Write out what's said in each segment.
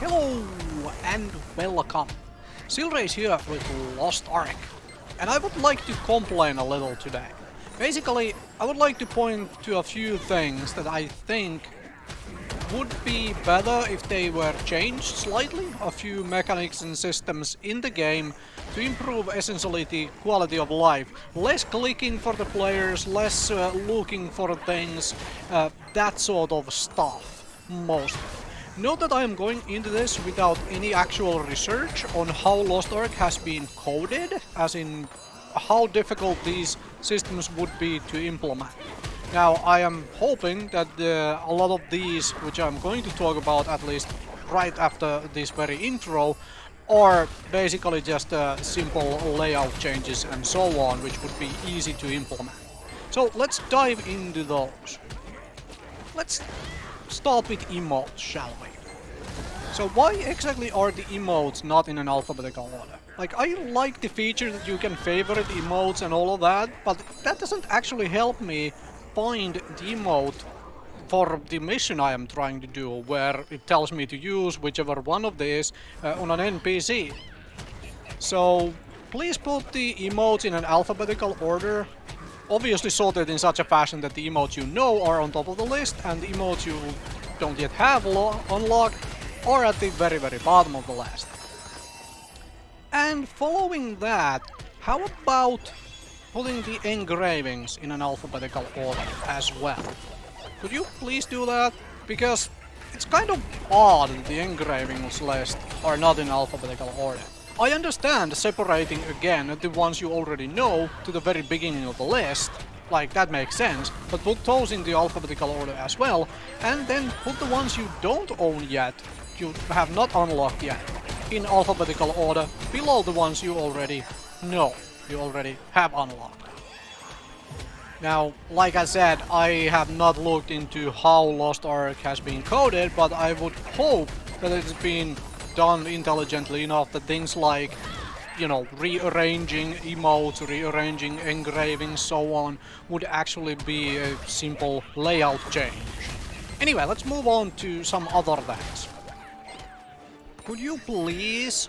Hello and welcome. Silrace here with Lost Ark. And I would like to complain a little today. Basically, I would like to point to a few things that I think would be better if they were changed slightly. A few mechanics and systems in the game to improve essentially the quality of life. Less clicking for the players, less looking for things, that sort of stuff, mostly. Note that I am going into this without any actual research on how Lost Ark has been coded, as in how difficult these systems would be to implement. Now, I am hoping that a lot of these, which I'm going to talk about at least right after this very intro, are basically just simple layout changes and so on, which would be easy to implement. So let's dive into those. Let's start with emotes, shall we? So why exactly are the emotes not in an alphabetical order? Like, I like the feature that you can favorite emotes and all of that, but that doesn't actually help me find the emote for the mission I am trying to do, where it tells me to use whichever one of these on an NPC. So please put the emotes in an alphabetical order, obviously sorted in such a fashion that the emotes you know are on top of the list and the emotes you don't yet have unlocked are at the very bottom of the list. And following that, how about putting the engravings in an alphabetical order as well? Could you please do that? Because it's kind of odd that the engravings list are not in alphabetical order. I understand separating again the ones you already know to the very beginning of the list, like that makes sense, but put those in the alphabetical order as well, and then put the ones you don't own yet, you have not unlocked yet, in alphabetical order below the ones you already know, you already have unlocked. Now, like I said, I have not looked into how Lost Ark has been coded, but I would hope that it's been done intelligently enough that things like, you know, rearranging emotes, rearranging engravings, so on, would actually be a simple layout change. Anyway, let's move on to some other things. Could you please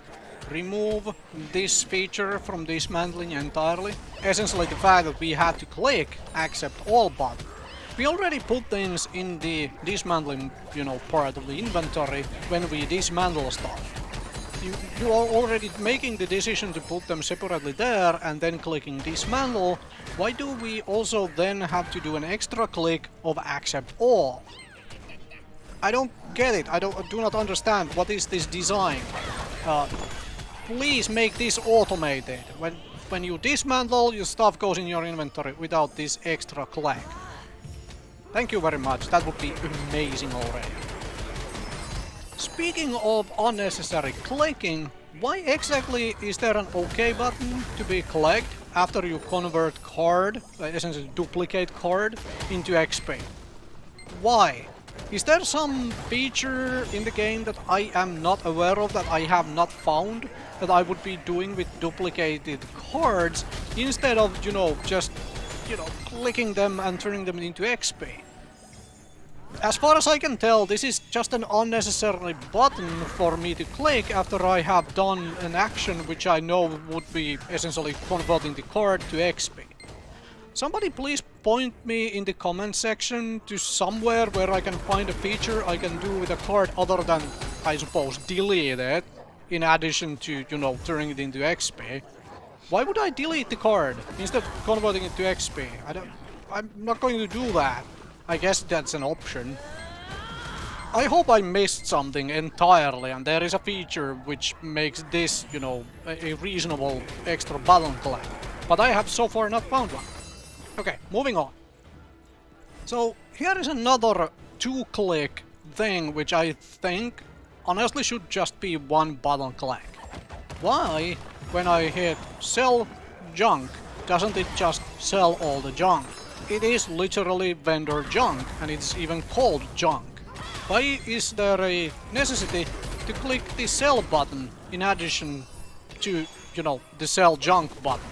remove this feature from dismantling entirely? Essentially the fact that we had to click accept all button. We already put things in the dismantling, part of the inventory when we dismantle stuff. You are already making the decision to put them separately there and then clicking dismantle. Why do we also then have to do an extra click of accept all? I don't get it. I do not understand. What is this design? Please make this automated. When you dismantle, your stuff goes in your inventory without this extra click. Thank you very much, that would be amazing already. Speaking of unnecessary clicking, why exactly is there an OK button to be clicked after you convert card, essentially duplicate card, into XP? Why? Is there some feature in the game that I am not aware of, that I have not found, that I would be doing with duplicated cards instead of, just clicking them and turning them into XP. As far as I can tell, this is just an unnecessary button for me to click after I have done an action which I know would be essentially converting the card to XP. Somebody please point me in the comment section to somewhere where I can find a feature I can do with a card other than, I suppose, delete it, in addition to, turning it into XP. Why would I delete the card instead of converting it to XP? I'm not going to do that. I guess that's an option. I hope I missed something entirely and there is a feature which makes this, a reasonable extra button click. But I have so far not found one. Okay, moving on. So here is another two-click thing which I think honestly should just be one button click. Why, when I hit sell junk, doesn't it just sell all the junk? It is literally vendor junk, and it's even called junk. Why is there a necessity to click the sell button in addition to, the sell junk button?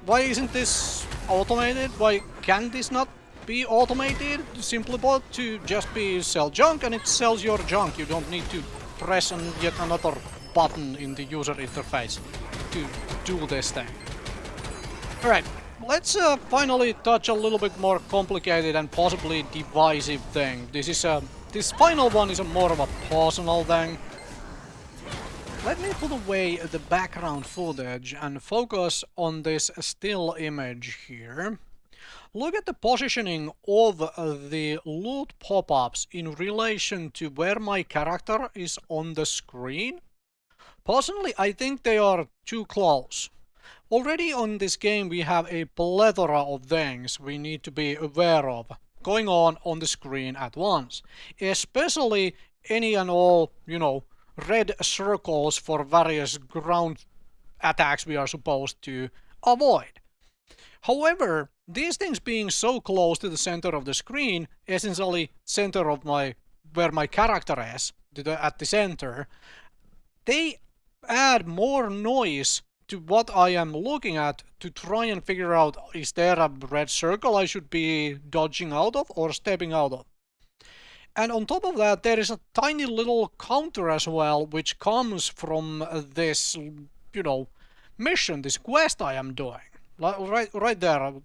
Why isn't this automated? Why can this not be automated, simply put, to just be sell junk, and it sells your junk. You don't need to press on yet another button in the user interface to do this thing. Alright, let's finally touch a little bit more complicated and possibly divisive thing. This final one is more of a personal thing. Let me put away the background footage and focus on this still image here. Look at the positioning of the loot pop-ups in relation to where my character is on the screen. Personally, I think they are too close. Already on this game we have a plethora of things we need to be aware of going on the screen at once. Especially any and all, you know, red circles for various ground attacks we are supposed to avoid. However, these things being so close to the center of the screen, essentially center of where my character is, at the center, they add more noise to what I am looking at to try and figure out, is there a red circle I should be dodging out of or stepping out of? And on top of that, there is a tiny little counter as well, which comes from this, you know, mission, this quest I am doing. Right there. I'll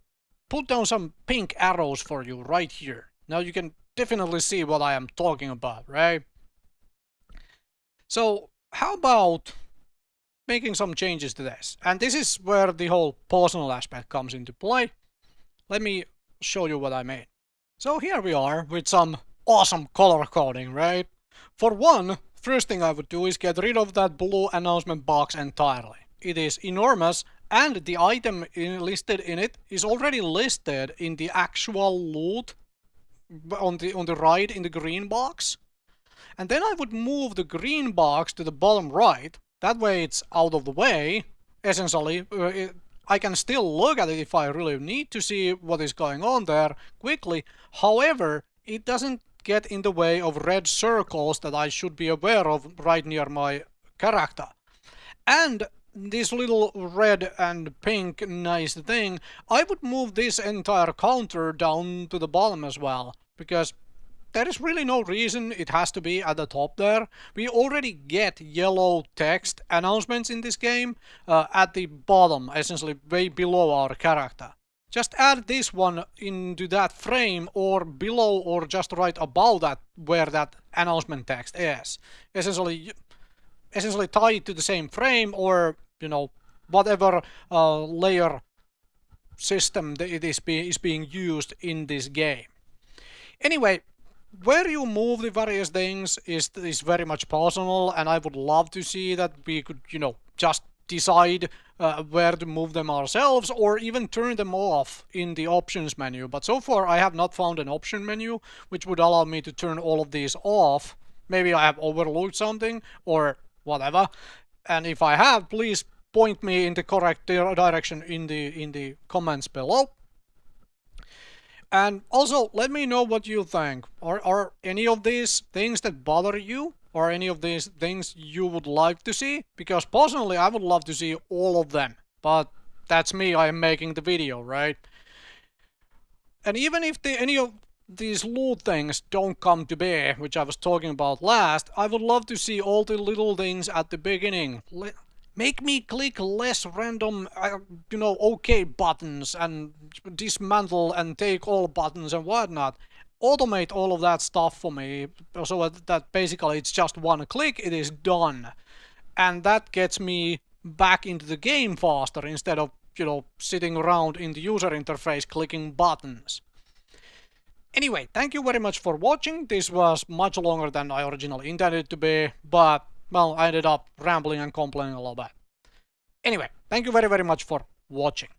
put down some pink arrows for you right here. Now you can definitely see what I am talking about, right? So, how about making some changes to this? And this is where the whole personal aspect comes into play. Let me show you what I made. So here we are with some awesome color coding, right? For one, first thing I would do is get rid of that blue announcement box entirely. It is enormous, and the item listed in it is already listed in the actual loot on the right in the green box. And then I would move the green box to the bottom right. That way it's out of the way. Essentially, I can still look at it if I really need to see what is going on there quickly. However, it doesn't get in the way of red circles that I should be aware of right near my character. And this little red and pink nice thing, I would move this entire counter down to the bottom as well, because there is really no reason it has to be at the top there. We already get yellow text announcements in this game at the bottom, essentially way below our character. Just add this one into that frame or below or just right above that where that announcement text is. Essentially tied to the same frame or, you know, whatever layer system it is being used in this game. Anyway, where you move the various things is very much personal, and I would love to see that we could, you know, just decide where to move them ourselves or even turn them off in the options menu. But so far I have not found an option menu which would allow me to turn all of these off. Maybe I have overlooked something or whatever. And if I have, please point me in the correct direction in the comments below. And also, let me know what you think. Are any of these things that bother you? Or any of these things you would like to see? Because personally, I would love to see all of them. But that's me, I am making the video, right? And even if any of these loot things don't come to be, which I was talking about last, I would love to see all the little things at the beginning. Make me click less random, you know, OK buttons and dismantle and take all buttons and whatnot. Automate all of that stuff for me so that basically it's just one click, it is done. And that gets me back into the game faster instead of, you know, sitting around in the user interface clicking buttons. Anyway, thank you very much for watching. This was much longer than I originally intended to be, but, well, I ended up rambling and complaining a little bit. Anyway, thank you very, very much for watching.